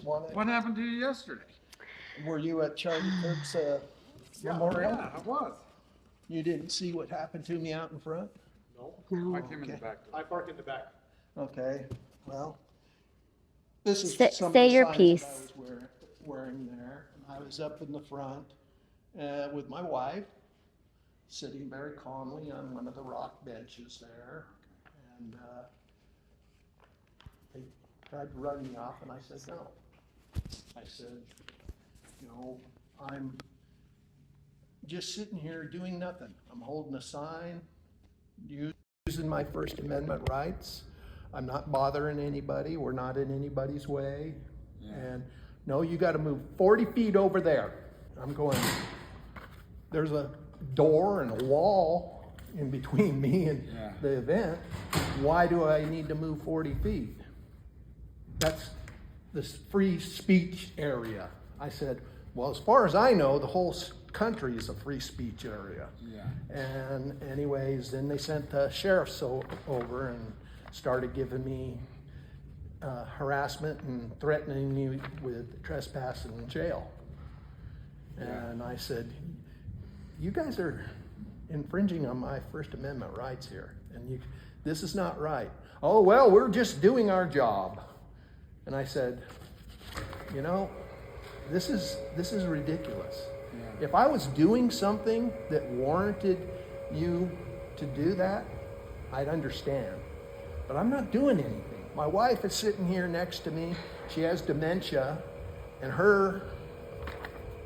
What happened to you yesterday? Were you at Charlie Kirk's memorial? Yeah, I was. You didn't see what happened to me out in front? No, I came in the Okay. back door. I parked in the back. Okay, well, this is Say- some of say the your signs piece. that I was wearing there. I was up in the front with my wife, sitting very calmly on one of the rock benches there. And they tried to run me off, and I said no. I said, I'm just sitting here doing nothing. I'm holding a sign, using my First Amendment rights. I'm not bothering anybody. We're not in anybody's way. Yeah. And no, you got to move 40 feet over there. I'm going, there's a door and a wall in between me and the event. Why do I need to move 40 feet? That's this free speech area. I said, well, as far as I know, the whole country is a free speech area. Yeah. And anyways, then they sent the sheriffs over and started giving me harassment and threatening me with trespass and jail. And I said, you guys are infringing on my First Amendment rights here, and this is not right. Oh, well, we're just doing our job. And I said, this is ridiculous. Yeah. If I was doing something that warranted you to do that, I'd understand. But I'm not doing anything. My wife is sitting here next to me. She has dementia, and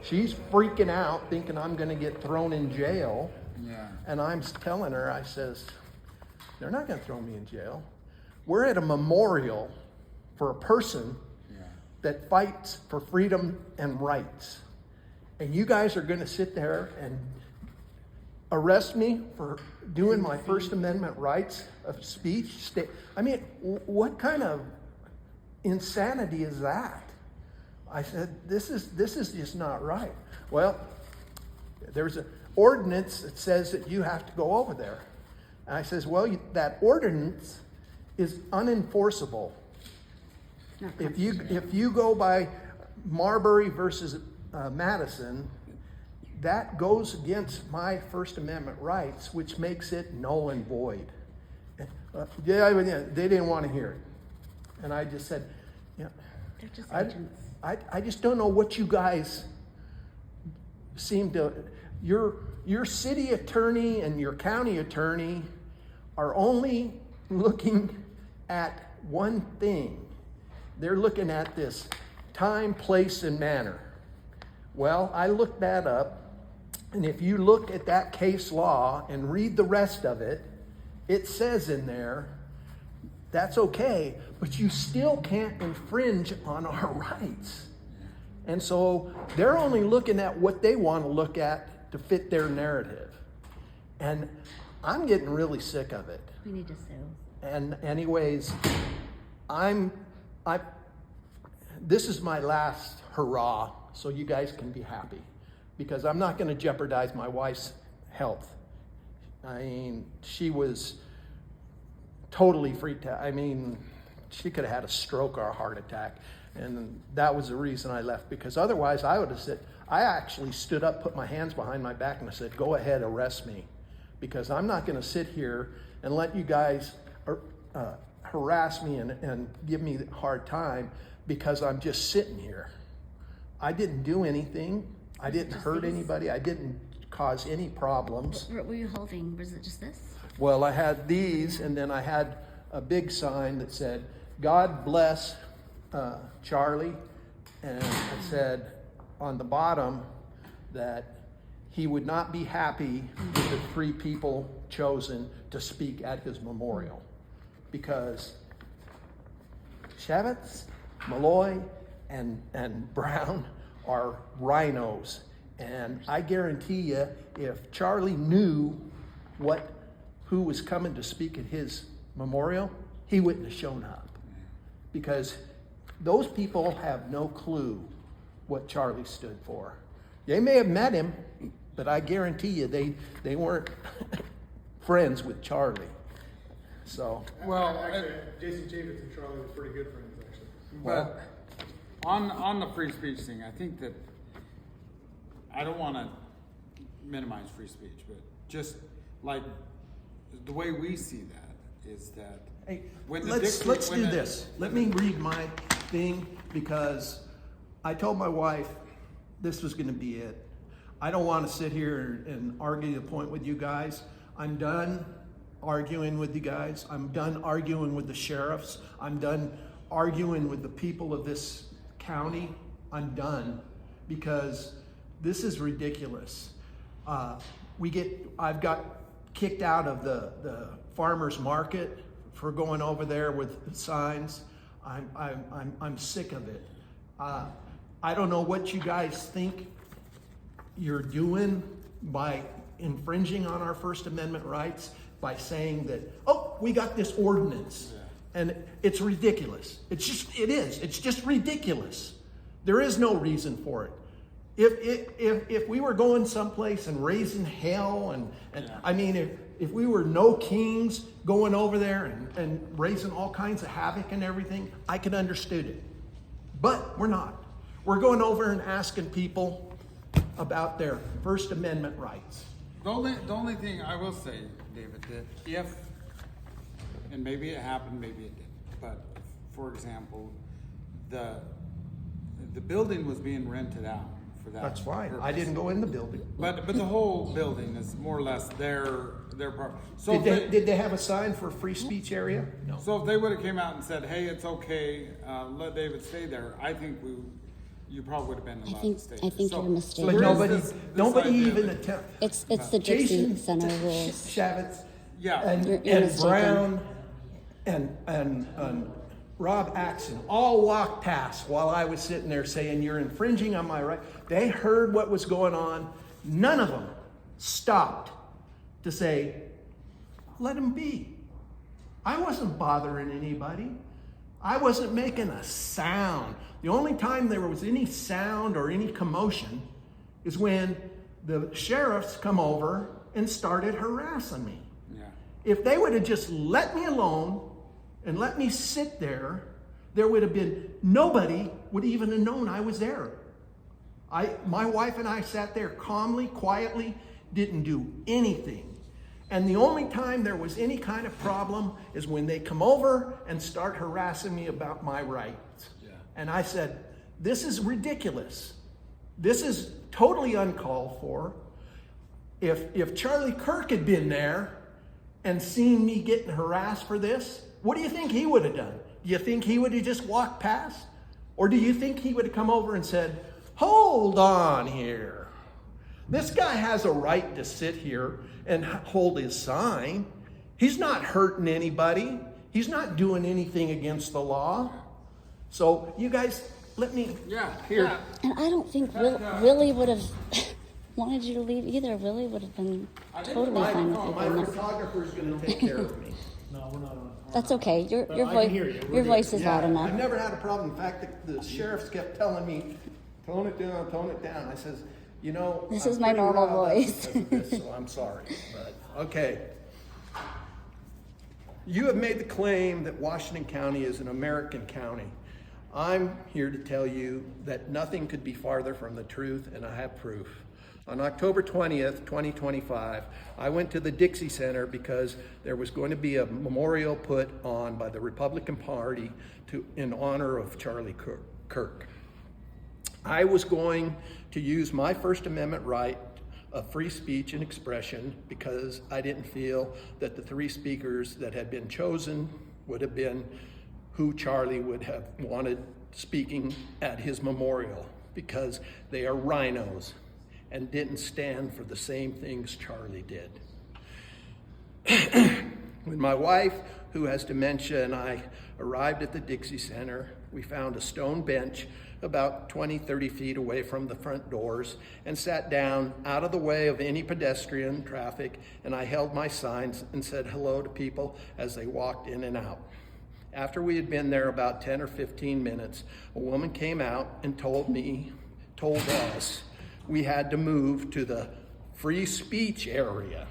she's freaking out, thinking I'm going to get thrown in jail. Yeah. And I'm telling her, I says, they're not going to throw me in jail. We're at a memorial for a person that fights for freedom and rights. And you guys are going to sit there and arrest me for doing my First Amendment rights of speech? I mean, what kind of insanity is that? I said, this is just not right. Well, there's an ordinance that says that you have to go over there. And I says, well, that ordinance is unenforceable. If you go by Marbury versus Madison, that goes against my First Amendment rights, which makes it null and void. They didn't want to hear it. And I just said, They're just agents. I just don't know what you guys seem to, your city attorney and your county attorney are only looking at one thing. They're looking at this time, place, and manner. Well, I looked that up, and if you look at that case law and read the rest of it, it says in there, that's okay, but you still can't infringe on our rights. And so they're only looking at what they want to look at to fit their narrative. And I'm getting really sick of it. We need to sue. And anyways, this is my last hurrah, so you guys can be happy, because I'm not going to jeopardize my wife's health. I mean, she was totally freaked out. I mean, she could have had a stroke or a heart attack, and that was the reason I left, because otherwise I would have said, I actually stood up, put my hands behind my back, and I said, go ahead, arrest me, because I'm not going to sit here and let you guys harass me and give me a hard time because I'm just sitting here. I didn't do anything. I didn't hurt anybody. I didn't cause any problems. What were you holding? Was it just this? Well, I had these, and then I had a big sign that said, God bless Charlie. And it said on the bottom that he would not be happy with the three people chosen to speak at his memorial, because Shavitz, Malloy, and Brown are rhinos. And I guarantee you, if Charlie knew who was coming to speak at his memorial, he wouldn't have shown up. Because those people have no clue what Charlie stood for. They may have met him, but I guarantee you they weren't friends with Charlie. So, Well, Actually, Jason Chavis and Charlie were pretty good friends, actually. but On the free speech thing, I think that, I don't wanna minimize free speech, but just like, the way we see that is that. Hey, when the let's dictator- when do the- this. Let me read my thing, because I told my wife this was gonna be it. I don't wanna sit here and argue the point with you guys. I'm done arguing with you guys. I'm done arguing with the sheriffs. I'm done arguing with the people of this county. I'm done, because this is ridiculous. I've got kicked out of the farmer's market for going over there with signs. I'm sick of it. I don't know what you guys think you're doing by infringing on our First Amendment rights by saying that, oh, we got this ordinance. And it's ridiculous. It is. It's just ridiculous. There is no reason for it. If we were going someplace and raising hell I mean, if we were no kings going over there and raising all kinds of havoc and everything, I could understand it. But we're not. We're going over and asking people about their First Amendment rights. The only thing I will say, David, that if, and maybe it happened, maybe it didn't, but for example, the building was being rented out for that. That's fine. purpose. I didn't go in the building. But the whole building is more or less their property. So Did they have a sign for free speech area? No. So if they would have came out and said, "Hey, it's okay, let David stay there," I think you probably would have been allowed to stay. I think So- you're mistaken. so But there is nobody idea even that- attempted. It's the Dixie Jason Center rules. Shavitz Yeah. and, You're and mistaken. Brown and Rob Axon all walked past while I was sitting there saying, you're infringing on my right. They heard what was going on. None of them stopped to say, let him be. I wasn't bothering anybody. I wasn't making a sound. The only time there was any sound or any commotion is when the sheriffs come over and started harassing me. Yeah. If they would have just let me alone and let me sit there, there would have been, nobody would even have known I was there. My wife and I sat there calmly, quietly, didn't do anything. And the only time there was any kind of problem is when they come over and start harassing me about my rights. Yeah. And I said, this is ridiculous. This is totally uncalled for. If Charlie Kirk had been there and seen me getting harassed for this, what do you think he would have done? Do you think he would have just walked past? Or do you think he would have come over and said, hold on here. This guy has a right to sit here and hold his sign. He's not hurting anybody. He's not doing anything against the law. So you guys, let me here. Yeah. And I don't think Willie would have wanted you to leave either. Willie would have been totally fine with you My doing that. photographer's going to take care of me. No, we're not on. That's okay. Your I can voice hear you. We're your good. voice is loud I've enough. never had a problem. In fact, the sheriffs kept telling me, tone it down, tone it down. I says, you know, This I'm is my pretty normal riled up voice. because of this, so I'm sorry. But okay. You have made the claim that Washington County is an American county. I'm here to tell you that nothing could be farther from the truth, and I have proof. On October 20th, 2025, I went to the Dixie Center because there was going to be a memorial put on by the Republican Party in honor of Charlie Kirk. I was going to use my First Amendment right of free speech and expression because I didn't feel that the three speakers that had been chosen would have been who Charlie would have wanted speaking at his memorial, because they are rhinos and didn't stand for the same things Charlie did. When my wife, who has dementia, and I arrived at the Dixie Center, we found a stone bench about 20, 30 feet away from the front doors and sat down out of the way of any pedestrian traffic, and I held my signs and said hello to people as they walked in and out. After we had been there about 10 or 15 minutes, a woman came out and told us we had to move to the free speech area.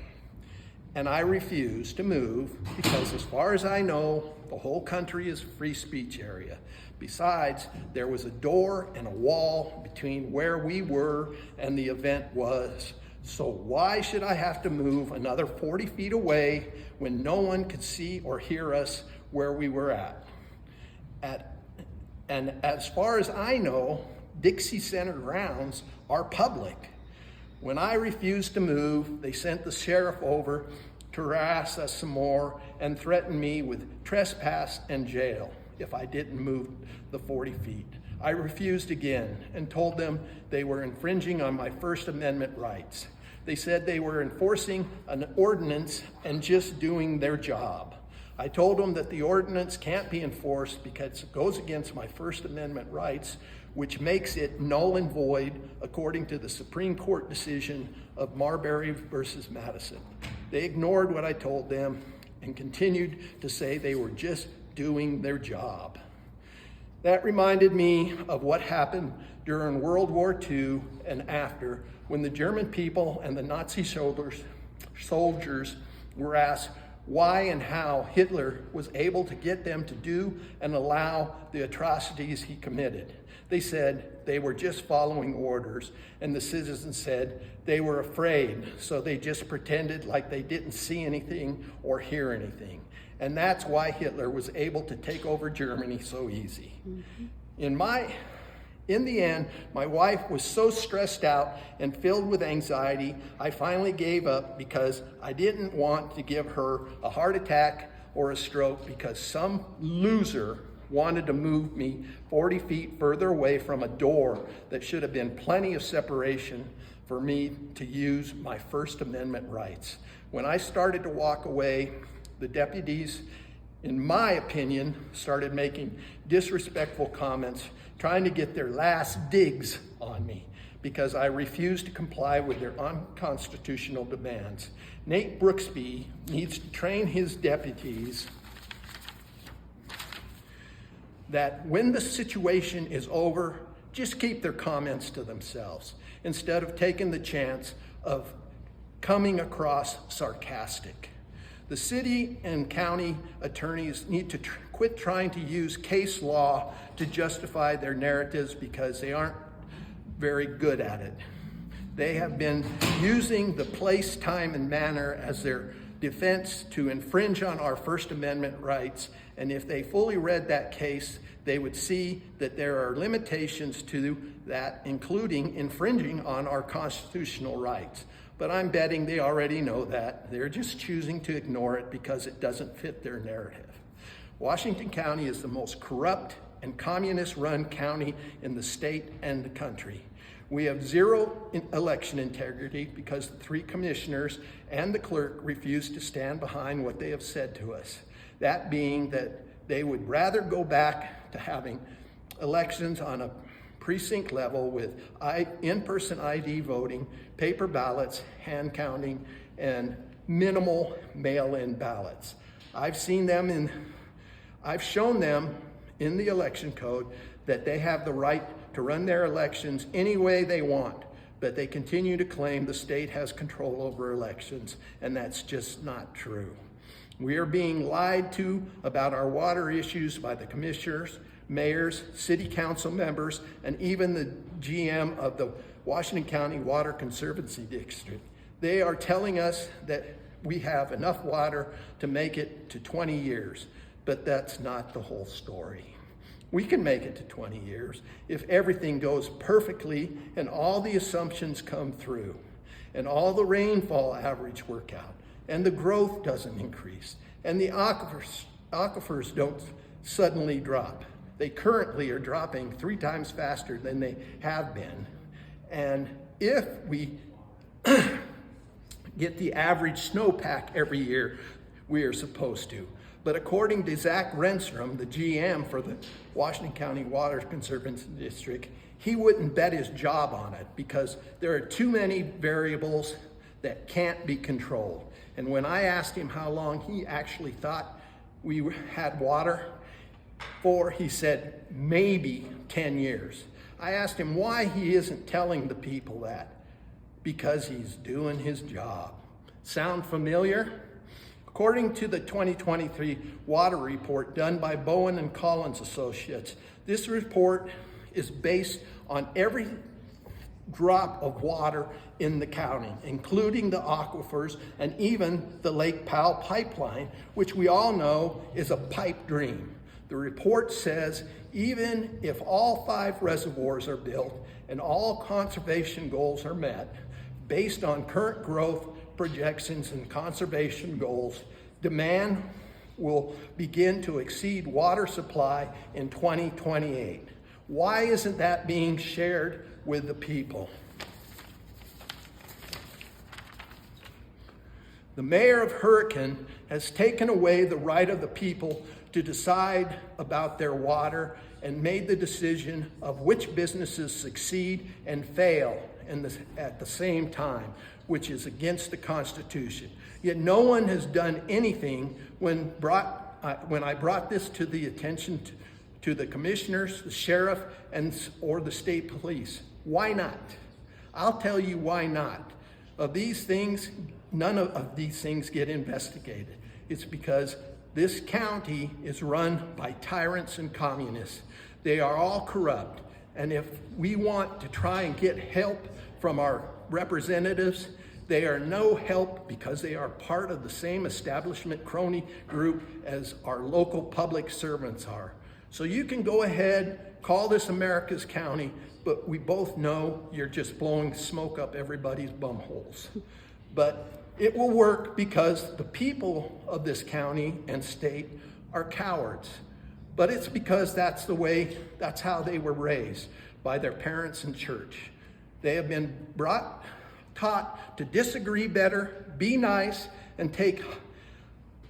and I refused to move because as far as I know, the whole country is a free speech area. Besides, there was a door and a wall between where we were and the event was. So why should I have to move another 40 feet away when no one could see or hear us where we were at? And as far as I know, Dixie Center grounds are public. When I refused to move, they sent the sheriff over to harass us some more and threatened me with trespass and jail if I didn't move the 40 feet. I refused again and told them they were infringing on my First Amendment rights. They said they were enforcing an ordinance and just doing their job. I told them that the ordinance can't be enforced because it goes against my First Amendment rights, which makes it null and void according to the Supreme Court decision of Marbury versus Madison. They ignored what I told them and continued to say they were just doing their job. That reminded me of what happened during World War II and after, when the German people and the Nazi soldiers were asked why and how Hitler was able to get them to do and allow the atrocities he committed. They said they were just following orders, and the citizens said they were afraid, so they just pretended like they didn't see anything or hear anything. And that's why Hitler was able to take over Germany so easy. Mm-hmm. In the end, my wife was so stressed out and filled with anxiety, I finally gave up because I didn't want to give her a heart attack or a stroke because some loser wanted to move me 40 feet further away from a door that should have been plenty of separation for me to use my First Amendment rights. When I started to walk away, the deputies, in my opinion, started making disrespectful comments, trying to get their last digs on me because I refused to comply with their unconstitutional demands. Nate Brooksby needs to train his deputies that when the situation is over, just keep their comments to themselves instead of taking the chance of coming across sarcastic. The city and county attorneys need to quit trying to use case law to justify their narratives because they aren't very good at it. They have been using the place, time, and manner as their defense to infringe on our First Amendment rights, and if they fully read that case, they would see that there are limitations to that, including infringing on our constitutional rights. But I'm betting they already know that. They're just choosing to ignore it because it doesn't fit their narrative. Washington County is the most corrupt and communist-run county in the state and the country. We have zero election integrity because the 3 commissioners and the clerk refuse to stand behind what they have said to us. That being that they would rather go back to having elections on a precinct level with in-person ID voting, paper ballots, hand counting, and minimal mail-in ballots. I've shown them in the election code that they have the right to run their elections any way they want, but they continue to claim the state has control over elections, and that's just not true. We are being lied to about our water issues by the commissioners, mayors, city council members, and even the GM of the Washington County Water Conservancy District. They are telling us that we have enough water to make it to 20 years, but that's not the whole story. We can make it to 20 years if everything goes perfectly and all the assumptions come through and all the average work out and the growth doesn't increase and the aquifers don't suddenly drop. They currently are dropping 3 times faster than they have been. And if we get the average snowpack every year, we are supposed to. But according to Zach Renstrom, the GM for the Washington County Water Conservancy District, he wouldn't bet his job on it because there are too many variables that can't be controlled. And when I asked him how long he actually thought we had water for, he said maybe 10 years. I asked him why he isn't telling the people that. Because he's doing his job. Sound familiar? According to the 2023 water report done by Bowen and Collins Associates, this report is based on every drop of water in the county, including the aquifers and even the Lake Powell pipeline, which we all know is a pipe dream. The report says even if all 5 reservoirs are built and all conservation goals are met, based on current growth projections and conservation goals, demand will begin to exceed water supply in 2028. Why isn't that being shared with the people? The mayor of Hurricane has taken away the right of the people to decide about their water and made the decision of which businesses succeed and fail at the same time, which is against the Constitution. Yet no one has done anything when I brought this to the attention to the commissioners, the sheriff, or the state police. Why not? I'll tell you why not. None of these things get investigated. It's because this county is run by tyrants and communists. They are all corrupt. And if we want to try and get help from our representatives, they are no help because they are part of the same establishment crony group as our local public servants are. So you can go ahead, call this America's county, but we both know you're just blowing smoke up everybody's bum holes. But it will work because the people of this county and state are cowards. But it's because that's how they were raised by their parents in church. They have been taught to disagree better, be nice, and take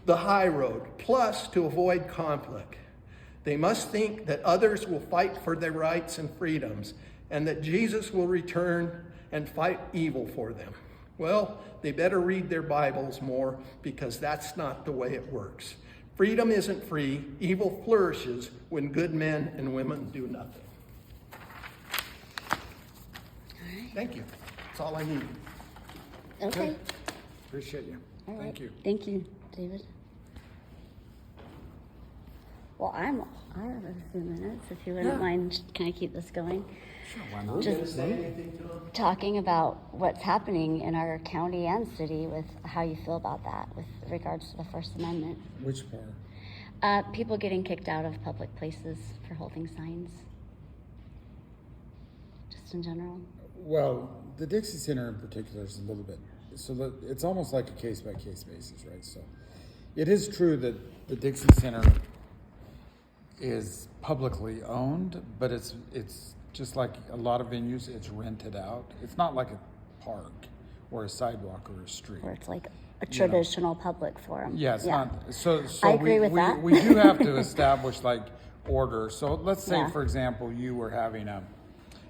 the high road, plus to avoid conflict. They must think that others will fight for their rights and freedoms, and that Jesus will return and fight evil for them. Well, they better read their Bibles more, because that's not the way it works. Freedom isn't free. Evil flourishes when good men and women do nothing. Thank you. That's all I need. Okay. Appreciate you. All right. Thank you. Thank you, David. Well, I have a few minutes, if you wouldn't mind. Can I keep this going? Sure, why not? Just talking about what's happening in our county and city with how you feel about that with regards to the First Amendment. Which part? People getting kicked out of public places for holding signs. Just in general. Well, the Dixie Center in particular is a little bit, it's almost like a case-by-case basis, right? So it is true that the Dixie Center is publicly owned, but it's just like a lot of venues, it's rented out. It's not like a park or a sidewalk or a street. Where it's like a traditional public forum. Yeah, it's not. So I agree with that. We do have to establish like order. So let's say, Yeah. for example, you were having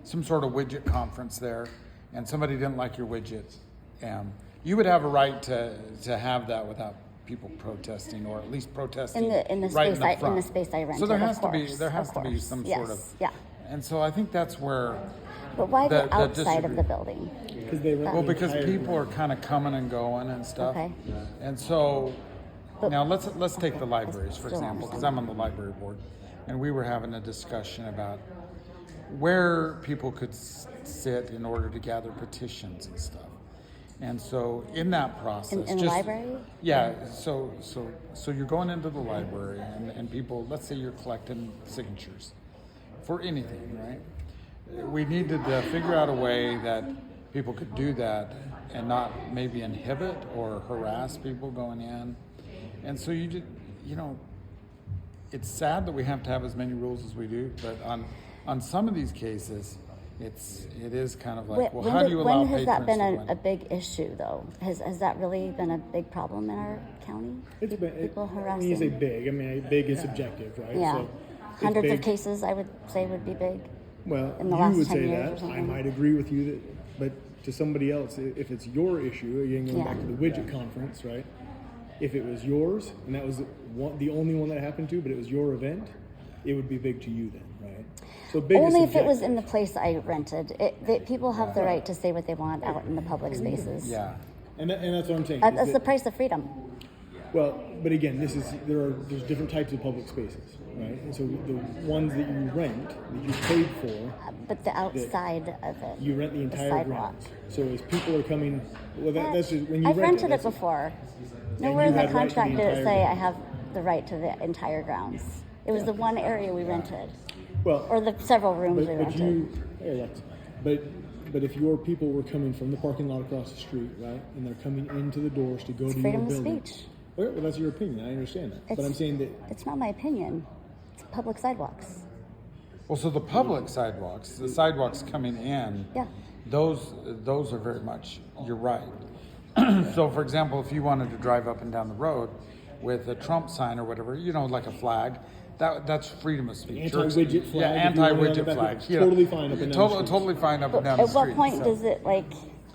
some sort of widget conference there, and somebody didn't like your widget, and you would have a right to have that without people protesting, or at least protesting in the right space in the front. in the space I rented. So there of has to be course, some yes, sort of yeah. And so I think that's where. But why the outside disagree- of the building? Because they rent Well, the because entire- people are kind of coming and going and stuff. Okay. And so But- now let's take the libraries, for Still example, because understand. I'm on the library board, and we were having a discussion about where people could sit in order to gather petitions and stuff. And so in that process, In the library? Yeah. So you're going into the library, and people. Let's say you're collecting signatures for anything, right? We needed to figure out a way that people could do that and not maybe inhibit or harass people going in. And so it's sad that we have to have as many rules as we do, but on some of these cases, it is kind of like, how do you allow when has that been patrons to a big issue, though? Has that really been a big problem in our county? It's been, People when harassing? you say big, I mean, big is subjective, right? Yeah. So it's Hundreds of big. cases, I would say, would be big. Well, in the you last would 10 say years or that. I something. might agree with you that, but to somebody else, if it's your issue, again, going Yeah. back to the widget conference, right? If it was yours and that was the only one that happened to, but it was your event, it would be big to you then, right? So big Only is if it was in subjective. the place I rented. People have the right to say what they want out in the public spaces. Yeah. And that's what I'm saying. That's the price of freedom. Well, but again, there's different types of public spaces, right? And so the ones that you rent, that you paid for, But the outside of it. you rent the entire sidewalk. grounds. So as people are coming, well, that's just when you I've rent rented it before. Nowhere you in the had right to the contract did it entire say I ground. have the right to the entire grounds. It was the one area we rented, Well, or the several rooms we but rented. you, hey, Alexa, but if your people were coming from the parking lot across the street, right, and they're coming into the doors to go It's to your freedom of building. speech. Okay, well, that's your opinion. I understand that, but It's- I'm saying that It's not my opinion. It's public sidewalks. Well, so the public sidewalks, the sidewalks coming in, Yeah. those are very much, you're right. So for example, if you wanted to drive up and down the road with a Trump sign or whatever, like a flag, that's freedom of speech. Anti-widget flag, Yeah, if you want it on the anti-widget back, flag. it's totally fine up and down the streets. Totally fine up But and down at the what street. point so. does it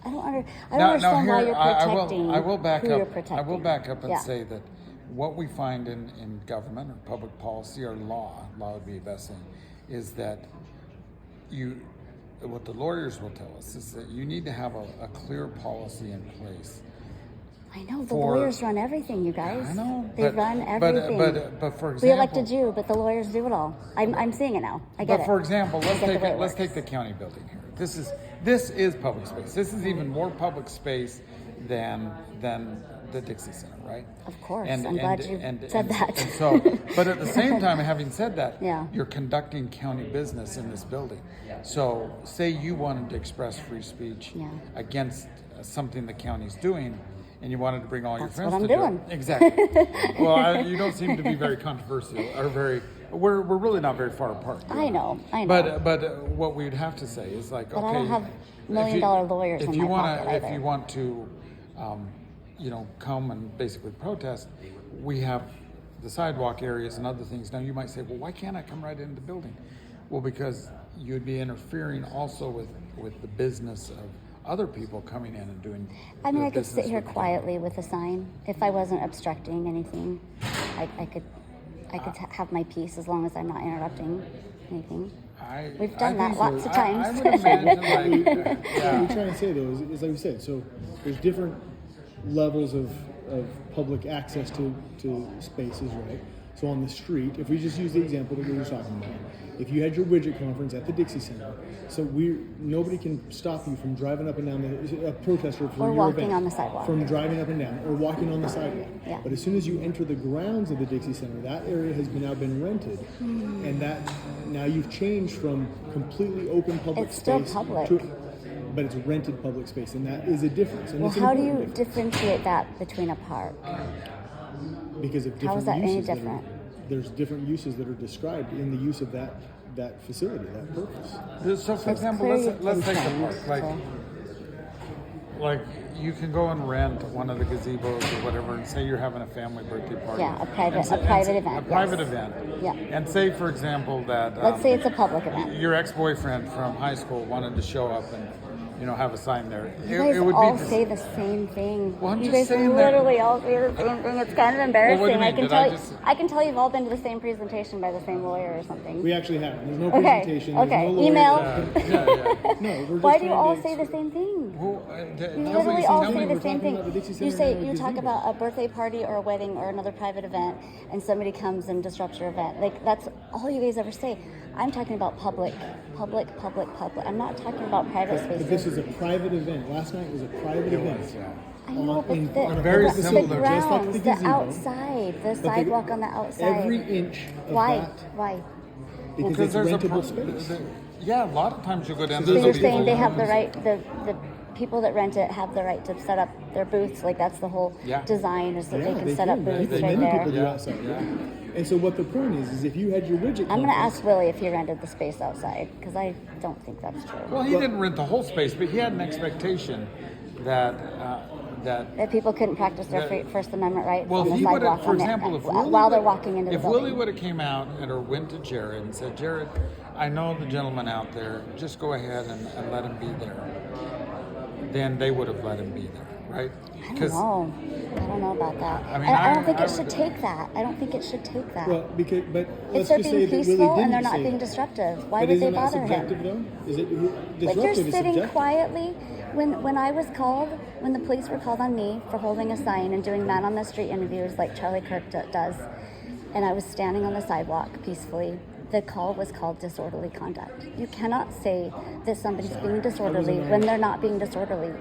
I don't Now understand why here, you're protecting I will back who you're up. protecting. I will back up and Yeah. say that what we find in government or public policy or law would be the best thing, is that what the lawyers will tell us is that you need to have a clear policy in place. I know the for- lawyers run everything, you guys. I know, They run everything. But for example, we elected you, but the lawyers do it all. I'm seeing it now. I get But it. for example, I get the way it let's works. take the county building here. This is public space. This is even more public space than the Dixie Center, right? Of course. I'm glad you said that. And so, but at the same time, having said that, Yeah. you're conducting county business in this building. So, say you wanted to express free speech Yeah. against something the county's doing, and you wanted to bring all That's your friends what I'm to doing. do it. Exactly. Well, you don't seem to be very controversial or very. We're really not very far apart. I know. But what we would have to say is like, But okay, I don't have if million-dollar lawyers in my pocket if either. you want to, come and basically protest, we have the sidewalk areas and other things. Now you might say, well, why can't I come right into the building? Well, because you'd be interfering also with the business of other people coming in and doing. I mean, their I could business sit here with- quietly with a sign. If I wasn't obstructing anything, I could have my peace as long as I'm not interrupting anything. We've done that think lots so. of times. I would imagine like, what I'm trying to say though is like we said, so there's different levels of public access to spaces, right? So on the street, if we just use the example that we were talking about, if you had your widget conference at the Dixie Center, so nobody can stop you from driving up and down a protester for Or your walking event, on the sidewalk. from driving up and down or walking on the sidewalk. Yeah. But as soon as you enter the grounds of the Dixie Center, that area has now been rented, and that now you've changed from completely open public It's still space public. but it's rented public space, and that is a difference. And Well, it's an how do you important difference differentiate that between a park? because of different How is that any uses that are- different? there's different uses that are described in the use of that facility, that purpose. So for It's example, clear let's you've take the been park. trained, Like you can go and rent one of the gazebos or whatever, and say you're having a family birthday party. Yeah, a private- And say- a private and say- event, A private yes. event. Yeah. And say, for example, that Let's say it's a public event. your ex-boyfriend from high school wanted to show up and have a sign there. You guys it would all be say the same thing. Well, I'm you just guys saying that- literally all say the same thing. It's kind of embarrassing. Well, what do you I mean? can Did tell I you. just- I can tell you've all been to the same presentation by the same lawyer or something. We actually have. There's no Okay, presentation. okay. There's no lawyer. Email. Yeah. No, we're just Why do you trying all to say the same thing? Well, You tell literally me- all tell say me- the we're same talking about the thing. Dixie You Center say and you the talk gazebo. about a birthday party or a wedding or another private event, and somebody comes and disrupts your event. Like that's all you guys ever say. I'm talking about public. I'm not talking about private But spaces. this is a private event. Last night was a private event. I know, but on a very the similar, grounds, just like the the gazebo. outside, the sidewalk on the outside. Every inch of Why? that, Why? because it's there's a rentable pro- space. Yeah, a lot of times you go down. So there's you're a saying people- they have the right, the people that rent it have the right to set up their booths, like that's the whole Yeah. design is that Yeah, they can set up right? booths There's right many there. people do Yeah. outside. Yeah. And so what the point is if you had your widget I'm gonna conference- ask Willie if he rented the space outside, because I don't think that's true. Well, he didn't rent the whole space, but he had an expectation that That people couldn't practice their First Amendment rights well, on the if he would sidewalk have, for on the- example, if while Willie they're would- walking into the if building. Willie would have came out or went to Jared and said, Jared, I know the gentleman out there, just go ahead and let him be there. then they would have let him be there, right? I don't know. I don't know about that. I mean, I don't think I it should would- take that. I don't think it should take that. Well, because but if let's they're just being say that peaceful Willie and they're didn't not say being that. disruptive, why But would they isn't that bother subjective him? though? Is it Like you're disruptive is sitting subjective? quietly. When I was called, when the police were called on me for holding a sign and doing man on the street interviews like Charlie Kirk does, and I was standing on the sidewalk peacefully, the call was called disorderly conduct. You cannot say that somebody's being disorderly when they're not being disorderly.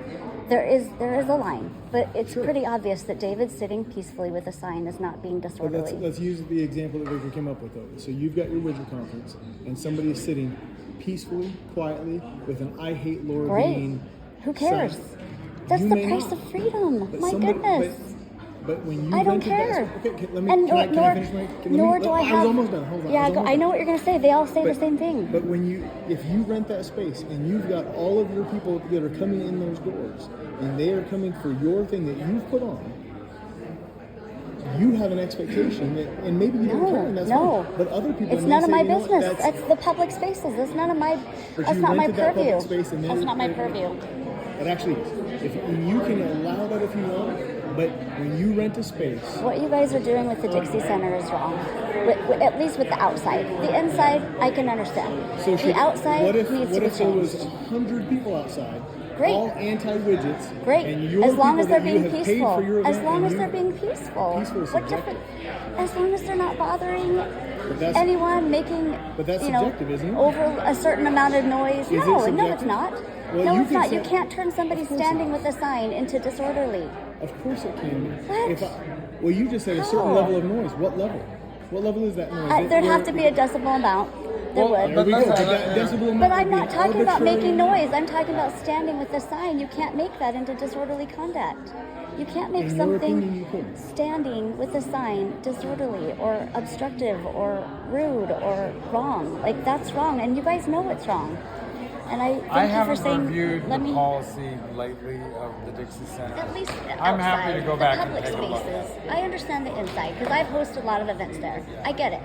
There is a line, but it's pretty obvious that David sitting peacefully with a sign is not being But disorderly. let's use the example that Victor came up with though. So you've got your widget conference, and somebody is sitting peacefully, quietly, with an "I hate Laura Great. Bean" Who cares? sign. That's You the may price not. of freedom. But My somebody- goodness. But when you I don't rented that care. sp- okay, let me. And Can I nor finish my? nor do I I have. was almost done. Hold on. Yeah, was almost I know done. what you're gonna say. They all say the But- same thing. But if you rent that space and you've got all of your people that are coming in those doors and they are coming for your thing that you've put on, you have an expectation that, and maybe you don't care, and that's No. fine. But other people, It's may none of say, my "You know what, business. That's the public spaces. That's none of my. But That's you not my rented that public purview. space and That's they're- not my they're- purview. It actually, if you can allow that if you want, but when you rent a space, What you guys are doing with the Dixie Center is wrong. At least with the outside. The inside, I can understand. so The outside what if needs to be there was changed. 100 people outside, Great. all anti-widgets, Great. and your As long people as they're that you being have paid peaceful. for your As event long and as you- they're being peaceful. Peaceful is What subjective. different? As long as they're not bothering that's- anyone, making But that's you know subjective, isn't it? over a certain amount of noise. Is it No, it's subjective? not. Well, No, you it's can not. You say- can't turn somebody Of course standing not. with a sign into disorderly. Of course it can be. What? Well, you just said a certain How? level of noise. What level? What level is that noise? There'd have to be a decibel amount. There Well, would. There we go. But But that's- decibel amount But would I'm be not an talking about arbitrary- making noise. I'm talking about standing with a sign. You can't make that into disorderly conduct. You can't make In your something opinion, you couldn't. standing with a sign disorderly or obstructive or rude or wrong. Like that's wrong, and you guys know it's wrong. And I thank I you for haven't saying. reviewed Let the me. policy lately of the Dixie Center. At least I'm happy outside, to go the back and public take a look. spaces. I understand the inside because I've hosted a lot of events there. I get it.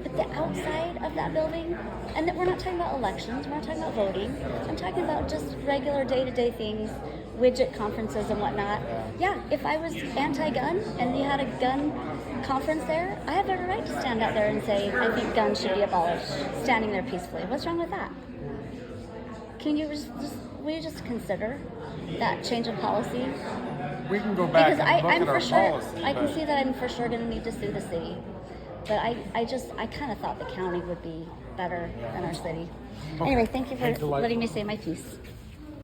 But the outside of that building, and that we're not talking about elections, we're not talking about voting. I'm talking about just regular day-to-day things, widget conferences and whatnot. Yeah, if I was anti-gun and you had a gun conference there, I have every right to stand out there and say, I think guns should be abolished, standing there peacefully. What's wrong with that? Can you will you just consider that change of policy? We can go back Because and look I'm at our for sure, policy. I can but- see that I'm for sure going to need to sue the city. But I kind of thought the county would be better than our city. Anyway, thank you for Thanks a lot. letting me say my piece.